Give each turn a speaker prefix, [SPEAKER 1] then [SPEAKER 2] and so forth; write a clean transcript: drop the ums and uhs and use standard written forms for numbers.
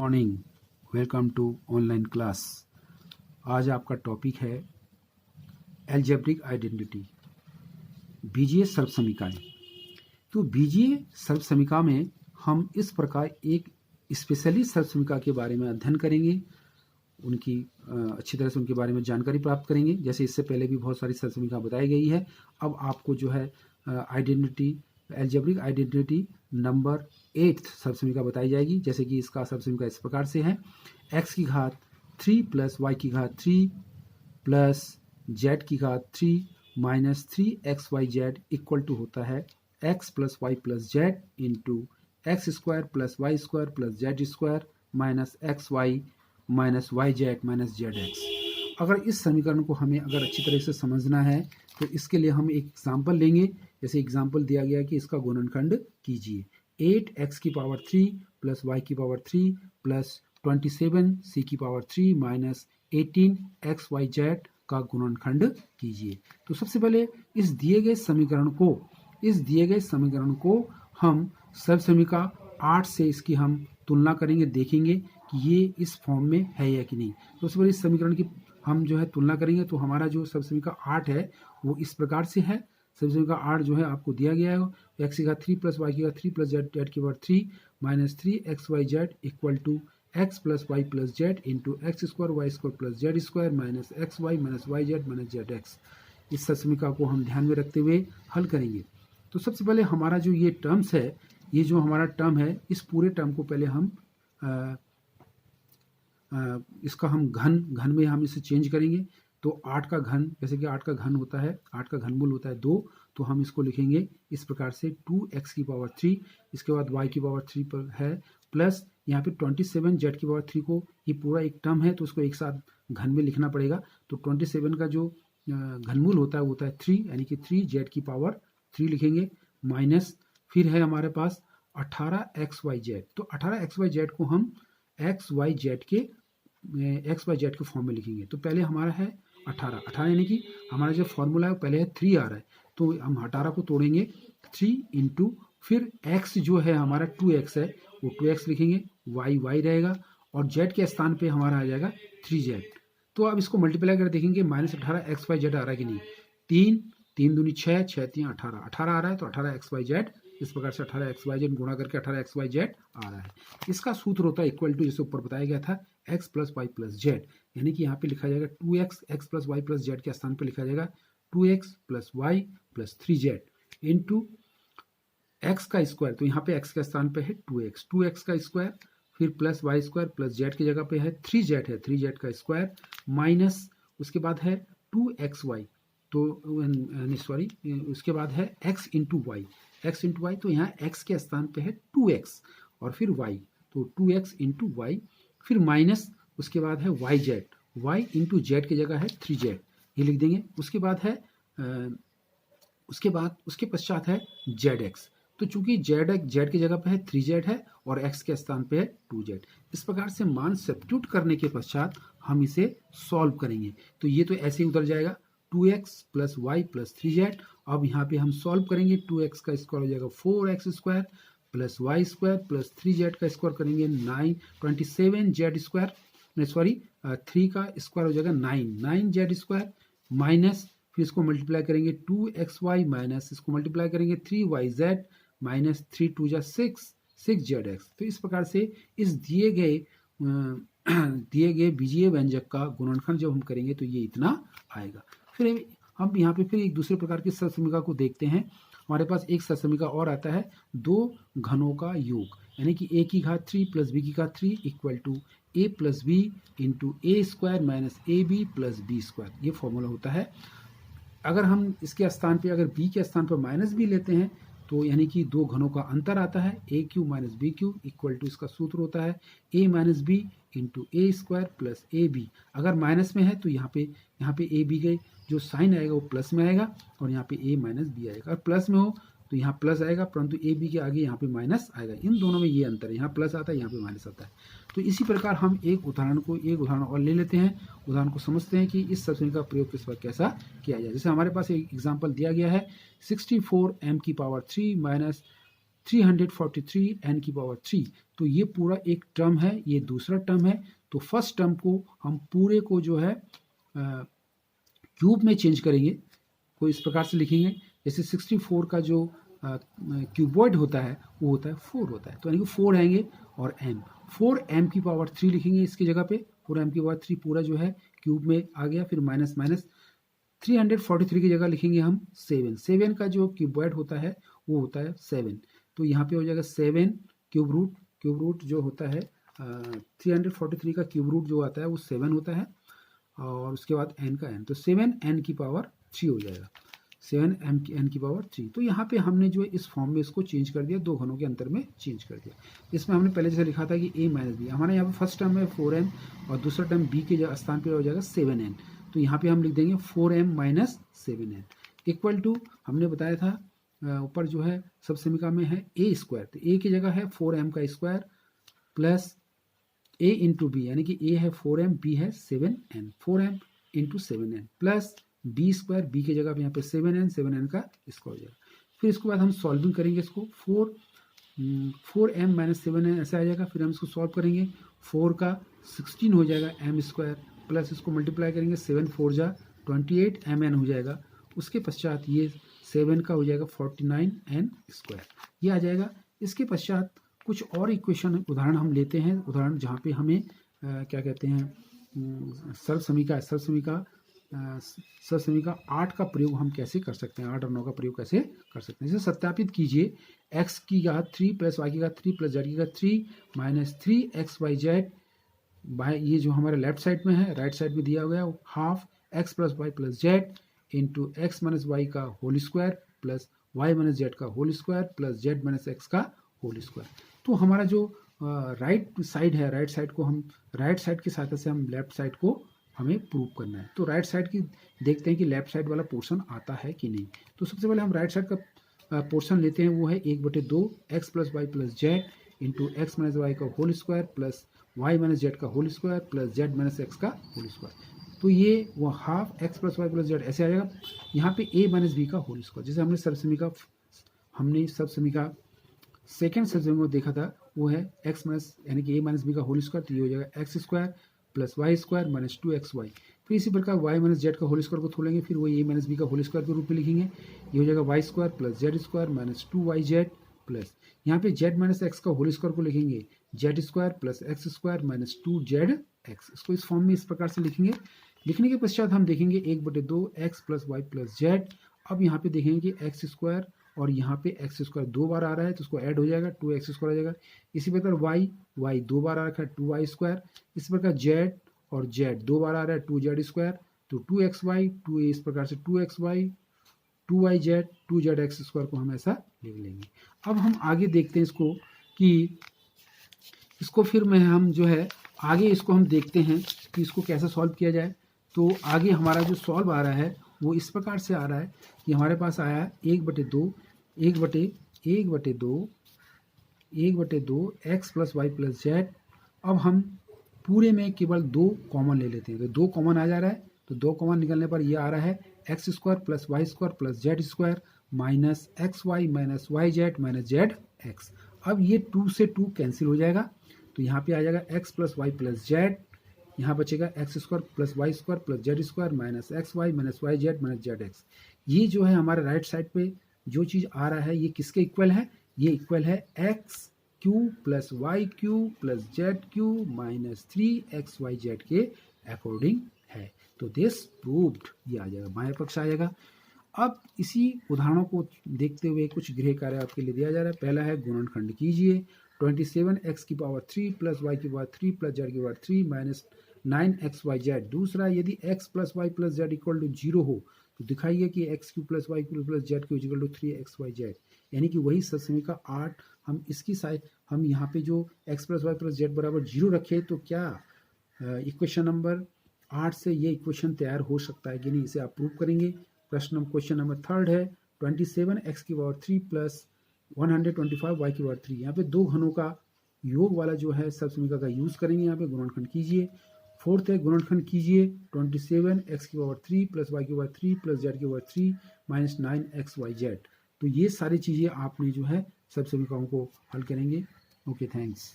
[SPEAKER 1] Morning, welcome to online class. आज आपका topic है एल्जेब्रिक आइडेंटिटी, बीजीय सर्वसमीकाएं। तो बीजीय सर्वसमीका में हम इस प्रकार एक स्पेशली सर्वसमीका के बारे में अध्ययन करेंगे, उनकी अच्छी तरह से उनके बारे में जानकारी प्राप्त करेंगे। जैसे इससे पहले भी बहुत सारी सर्वसमीका बताई गई है। अब आपको जो है आइडेंटिटी, एल्जेब्रिक आइडेंटिटी नंबर 8 सर्वसमीका बताई जाएगी। जैसे कि इसका सर्वसमीका इस प्रकार से है: x की घात 3 प्लस वाई की घात 3 प्लस z की घात 3 माइनस 3xyz इक्वल टू होता है x plus Y plus Z into X square plus Y square plus Z square minus x Y minus Y Z minus Z X. अगर इस समीकरण को हमें अगर अच्छी तरह से समझना है तो इसके लिए हम एक एग्जाम्पल लेंगे। जैसे एग्जाम्पल दिया गया कि इसका गुणनखंड कीजिए 8x की पावर 3 प्लस वाई की पावर 3 प्लस 27c की पावर 3 माइनस 18xyz का गुणनखंड कीजिए। तो सबसे पहले इस दिए गए समीकरण को हम सर्वसमीका 8 से इसकी हम तुलना करेंगे, देखेंगे कि ये इस फॉर्म में है या कि नहीं। तो सबसे पहले इस समीकरण की हम जो है तुलना करेंगे। तो हमारा जो सर्वसमीका 8 है वो इस प्रकार से है। सर्वसमीका 8 जो है आपको दिया गया है x की घात 3 प्लस वाई की घात 3 प्लस जेड की power 3 minus 3xyz equal to x plus Y plus Z into X square Y square plus Z square minus x Y minus Y Z minus Z X. इस सर्वसमीका को हम ध्यान में रखते हुए हल करेंगे। तो सबसे पहले हमारा जो ये टर्म्स है, ये जो हमारा टर्म है, इस पूरे टर्म को पहले हम इसका हम घन में हम इसे चेंज करेंगे। तो 8 का घन, जैसे कि 8 का घन होता है, 8 का घनमूल होता है 2, तो हम इसको लिखेंगे इस प्रकार से 2x की पावर 3, इसके बाद y की पावर 3 पर है प्लस यहाँ पे 27 z की पावर 3 को, ये पूरा एक टर्म है तो उसको एक साथ घन में लिखना पड़ेगा। तो 27 का जो घनमूल होता है वो होता है 3, यानी कि 3z की पावर 3 लिखेंगे माइनस फिर है हमारे पास 18xyz। तो 18xyz को हम xyz के फॉर्म में लिखेंगे। तो पहले हमारा है 18 यानी कि हमारा जो फॉर्मूला है पहले है 3 आ रहा है, तो हम 18 को तोड़ेंगे 3 इंटू फिर x जो है हमारा 2x है वो 2x लिखेंगे, y रहेगा और z के स्थान पे हमारा आ जाएगा 3z। तो अब इसको मल्टीप्लाई कर देखेंगे माइनस 18xyz आ रहा है कि नहीं। 3 दूनी 6, 6 3 18 आ रहा है, तो 18xyz इस प्रकार से 18xyz गुणा करके 18xyz आ रहा है। इसका सूत्र होता है इक्वल टू, जैसे ऊपर बताया गया था, x plus Y plus Z, यानी कि यहाँ पे लिखा जाएगा 2x, x plus Y plus Z के स्थान पे लिखा जाएगा 2x plus Y plus 3z into x का स्क्वायर। तो यहाँ पे x के स्थान पे है 2x का स्क्वायर, फिर plus Y square plus Z की जगह पे है 3z का स्क्वायर माइनस उसके बाद है 2xy, तो सॉरी उसके बाद है x इंटू वाई, तो यहाँ x के स्थान पे है 2x और फिर y, तो 2x इंटू वाई, फिर माइनस उसके बाद है y इंटू जेड की जगह है 3z, ये लिख देंगे। उसके बाद है उसके पश्चात है zx। तो चूंकि z की जगह पे है 3z है और x के स्थान पे है 2z। इस प्रकार से मान सब्स्टिट्यूट करने के पश्चात हम इसे सॉल्व करेंगे। तो ये तो ऐसे ही उतर जाएगा 2x plus Y plus 3z। अब यहाँ पे हम सॉल्व करेंगे, 2x का स्क्वायर हो जाएगा 4x square plus Y square plus 3z का स्क्वायर करेंगे 27z स्क्वायर, नहीं सॉरी 3 का स्क्वायर हो जाएगा 9z स्क्वायर माइनस फिर इसको मल्टीप्लाई करेंगे 2xy माइनस इसको मल्टीप्लाई करेंगे 3yz माइनस 3 2 जा 6zx। तो इस प्रकार से इस दिए गए बीजीय व्यंजक का गुणनखंड जब हम करेंगे तो ये इतना आएगा। फिर हम यहाँ पे फिर एक दूसरे प्रकार की सर्वसमीका को देखते हैं। हमारे पास एक सर्वसमीका और आता है, 2 घनों का योग, यानी कि a की घात 3 प्लस b की घात 3 equal to a plus b into A square minus a b plus b square, ये फॉर्मूला होता है। अगर हम इसके स्थान पे अगर b के स्थान पर माइनस b लेते हैं तो यानी कि 2 घनों का अंतर आता है A cube minus B cube equal to, इसका सूत्र होता है a minus B into A square plus A B. अगर माइनस में है तो यहाँ पे ए बी के जो साइन आएगा वो प्लस में आएगा और यहाँ पे a माइनस बी आएगा। और प्लस में हो तो यहाँ प्लस आएगा, परंतु ए बी के आगे यहाँ पे माइनस आएगा। इन दोनों में ये अंतर है, यहाँ प्लस आता है यहाँ पे माइनस आता है। तो इसी प्रकार हम एक उदाहरण और ले लेते हैं। उदाहरण को समझते हैं कि इस सर्वसमीका का प्रयोग किस पर कैसा किया जाए। जैसे हमारे पास एक एग्जाम्पल दिया गया है 64m की पावर 3 माइनस 343 n की पावर 3। तो ये पूरा एक टर्म है, ये दूसरा टर्म है। तो फर्स्ट टर्म को हम पूरे को जो है क्यूब में चेंज करेंगे, को इस प्रकार से लिखेंगे जैसे 64 का जो क्यूबॉइड होता है वो होता है 4 होता है, तो यानी कि 4 आएंगे और m 4m की पावर 3 लिखेंगे इसकी जगह पे। 4m की पावर 3 पूरा जो है क्यूब में आ गया, फिर माइनस माइनस 343 की जगह लिखेंगे हम 7। 7 का जो क्यूबॉइड होता है वो होता है 7, तो यहाँ पे हो जाएगा 7 क्यूब रूट जो होता है 343 का क्यूब रूट जो आता है वो 7 होता है, और उसके बाद n का n, तो 7n की पावर 3 हो जाएगा, 7n की पावर 3। तो यहाँ पे हमने जो इस फॉर्म में इसको चेंज कर दिया, दो घनों के अंतर में चेंज कर दिया। इसमें हमने पहले जैसे लिखा था कि a माइनस बी, हमारे यहाँ पे फर्स्ट टर्म है 4m और दूसरा टर्म b के स्थान पे हो जाएगा 7n, तो यहाँ पे हम लिख देंगे 4m minus 7n equal to, हमने बताया था ऊपर जो है सब समीकरण में है a स्क्वायर, तो a की जगह है 4m का square plus a into b, यानी कि a है 4m, b है 7n, 4m into 7n plus b square, b की जगह पे यहाँ पे 7n का स्क्वायर हो जाएगा। फिर इसके बाद हम सॉल्विंग करेंगे इसको, 4m माइनस 7n ऐसा आ जाएगा। फिर हम इसको सॉल्व करेंगे, 4 का 16 हो जाएगा m स्क्वायर, प्लस इसको मल्टीप्लाई करेंगे 7 4 जा 28 mn हो जाएगा। उसके पश्चात ये 7 का हो जाएगा 49n स्क्वायर, ये आ जाएगा। इसके पश्चात कुछ और इक्वेशन उदाहरण हम लेते हैं, उदाहरण जहाँ पे हमें क्या कहते हैं सर्व समीकरण 8 का प्रयोग हम कैसे कर सकते हैं, 8 और 9 का प्रयोग कैसे कर सकते हैं। इसे सत्यापित कीजिए, x की घात 3 प्लस y की घात 3 प्लस z की घात 3 माइनस 3xyz, ये जो हमारे लेफ्ट साइड में है, राइट साइड में दिया गया है half x plus Y plus Z into X minus Y का whole square plus Y minus Z का whole square plus Z minus x का होल स्क्वायर। तो हमारा जो राइट साइड है, राइट साइड को हम राइट साइड के साथ से हम लेफ्ट साइड को हमें प्रूव करना है। तो राइट साइड की देखते हैं कि लेफ्ट साइड वाला पोर्शन आता है कि नहीं। तो सबसे पहले हम राइट साइड का पोर्शन लेते हैं, वो है 1/2 x plus Y plus Z into X minus Y का whole square plus Y minus Z का whole square plus Z minus x का होल स्क्वायर। तो ये वो half X plus Y plus Z ऐसे आ जाएगा। यहाँ पे a माइनस बी का होल स्क्वायर, जैसे हमने सब समीकरण सेकेंड समीकरण को देखा था, वो है एक्स माइनस यानी कि a माइनस बी का होल स्क्वायर, तो ये हो जाएगा x square plus Y square minus 2xy। फिर इसी प्रकार वाई माइनस जेड का होल स्क्वायर को खोलेंगे, फिर वही a माइनस बी का होल स्क्वायर के रूप में लिखेंगे, ये हो जाएगा y square plus Z square minus 2yz plus यहाँ पे जेड माइनस एक्स का होल स्क्वायर को लिखेंगे z square plus x square minus 2zx। इसको इस फॉर्म में इस प्रकार से लिखेंगे। लिखने के पश्चात हम देखेंगे 1/2 x plus Y plus z. अब यहाँ पे देखेंगे कि एक्स स्क्वायर और यहाँ पे एक्स स्क्वायर 2 बार आ रहा है, तो उसको ऐड हो जाएगा 2x स्क्वायर आ जाएगा। इसी प्रकार वाई 2 बार आ रखा है 2y स्क्वायर। इसी प्रकार जेड और जेड 2 बार आ रहा है 2z स्क्वायर, तो 2xy 2 इस प्रकार से 2xy 2yz 2zx स्क्वायर को हम ऐसा लिख लेंगे। अब हम आगे देखते हैं इसको कि इसको फिर में हम जो है आगे इसको हम देखते हैं कि इसको कैसे सॉल्व किया जाए। तो आगे हमारा जो सॉल्व आ रहा है वो इस प्रकार से आ रहा है कि हमारे पास आया 1/2 x plus Y plus z. अब हम पूरे में केवल 2 कॉमन ले लेते हैं, तो 2 कॉमन आ जा रहा है, तो 2 कॉमन निकलने पर ये आ रहा है x square plus Y square plus Z square minus x Y minus Y Z minus Z x. अब ये 2 से 2 कैंसिल हो जाएगा, तो यहाँ पे आ जाएगा x plus Y plus z, यहाँ बचेगा x square plus Y square plus Z square minus x Y minus Y Z minus Z x. ये जो है हमारे राइट साइड पे जो चीज़ आ रहा है ये किसके इक्वल है, ये इक्वल है x cube plus y cube plus z cube minus 3xyz के अकॉर्डिंग है। तो दिस प्रूव्ड, ये आ जाएगा, बाएं पक्ष आ जाएगा। अब इसी उदाहरणों को देखते हुए कुछ गृह कार्य आपके लिए दिया जा रहा है। पहला है गुणनखंड कीजिए, 27x की पावर 3 प्लस वाई की पावर 3 प्लस जेड की पावर 3 माइनस 9xyz। दूसरा, यदि x plus Y plus z equal to 0 हो तो दिखाइए कि x cube plus y cube plus z cube equal to 3xyz, यानी कि वही समीकरण 8 हम इसकी साइड हम यहाँ पे जो x plus Y plus z बराबर 0 रखे, तो क्या इक्वेशन नंबर 8 से ये इक्वेशन तैयार हो सकता है कि नहीं, इसे आप प्रूव करेंगे। क्वेश्चन नंबर 3 है 27x की पावर 3 प्लस 125y की पावर 3। यहाँ पे 2 घनों का योग वाला जो है सब समीकरण का यूज करेंगे, यहाँ पे गुणनखंड कीजिए। 4th है गुणनखंड कीजिए 27x की पावर 3 प्लस वाई की पावर 3 प्लस जेड की पावर 3 माइनस 9xyz। तो ये सारी चीज़ें आपने जो है सब समीकरणों को हल करेंगे। Okay, thanks.